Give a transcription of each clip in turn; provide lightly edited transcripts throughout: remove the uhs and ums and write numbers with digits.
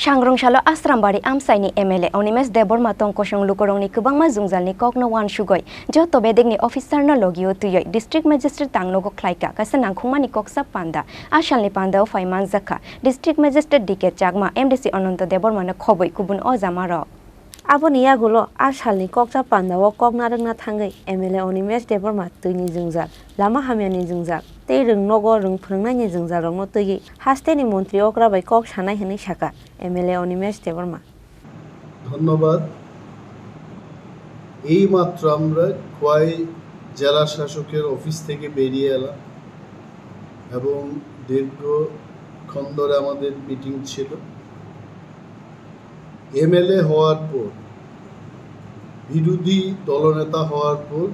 Sangrongshalo Asrambari Amsaini MLA Animesh Debbarma Tongkosong Lukorongni Kubangma Zungzalni Kokno Wan Sugoi Jotto Bedek ni officer no logio tuyoi District Magistrate Tang Nogo Khwlaikha Kasanang Khumani Kokchap Panda Ashalni Panda o Faiman Zakha District Magistrate Dike Chagma MDC Ananta Debbarma na Khoboi Kubun Ozamaro Aboni yagulo Ashalni Kokchap Panda o Koknarangna Thangai MLA Animesh Debbarma Tuini Zungzal Lama Hamiani Zungzal Tei rung Nogo rung Phungnani Zungzal rongno tuyi Hasteni Montri Okra bai Kok Sanai Hini Shaka MLA Animesh Debbarma ধন্যবাদ এই মাত্র আমরা খোয়াই জেলা শাসকের office থেকে বেরিয়ে এলাম এবং দীর্ঘক্ষণ ধরে আমাদের মিটিং ছিল এমএলএ হওয়ার পর বিরোধী দলনেতা হওয়ার পর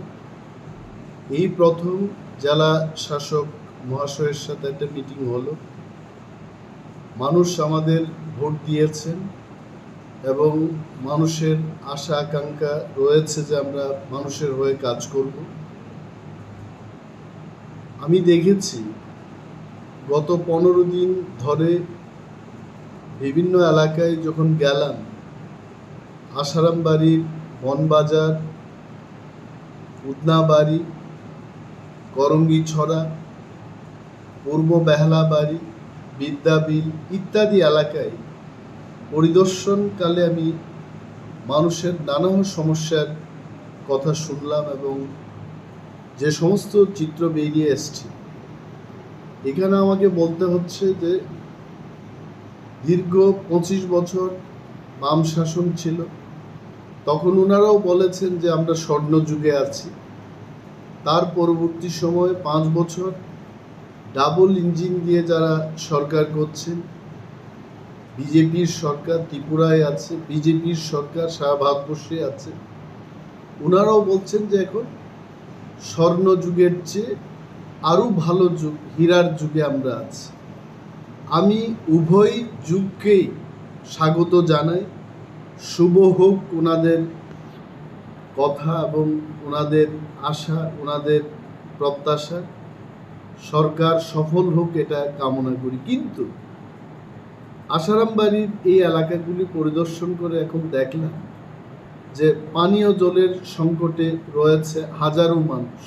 এই প্রথম জেলা শাসক মহাশয়ের সাথে একটা মিটিং হলো মানুষ আমাদের ভোট দিয়েছেন এবং মানুষের আশা আকাঙ্ক্ষা রয়েছে যে আমরা মানুষের হয়ে কাজ করব আমি দেখেছি গত 15 দিন ধরে বিভিন্ন এলাকায় যখন গেলাম আসারামবাড়ির বনবাজার উদনাবাড়ি করঙ্গিছড়া পূর্ব বেহালাবাড়ি বিদ্যাবিল ইত্যাদি এলাকায় পরিদর্শনকালে আমি মানুষের নানা সমস্যার কথা শুনলাম এবং যে সমস্ত চিত্র বেরিয়ে এসছে এখানে আমাকে বলতে হচ্ছে যে দীর্ঘ 25 বছর বাম শাসন ছিল তখন ওনারাও বলেছেন যে আমরা স্বর্ণ যুগে আছি তার পরবর্তী সময়ে 5 বছর ডাবল ইঞ্জিন দিয়ে যারা সরকার করছেন বিজেপির সরকার ত্রিপুরায় আছে বিজেপির সরকার সারা ভারতবর্ষে আছে ওনারাও বলছেন যে এখন স্বর্ণ যুগের চেয়ে আরো ভালো যুগ হীরার যুগে আমরা আছি আমি উভয় যুগকেই স্বাগত জানাই শুভ হোক ওনাদের কথা এবং ওনাদের আশা ওনাদের প্রত্যাশা সরকার সফল হোক এটা কামনা করি কিন্তু আসারামবাড়ির এই এলাকাগুলি পরিদর্শন করে এখন দেখলাম যে পানীয় জলের সংকটে রয়েছে হাজারো মানুষ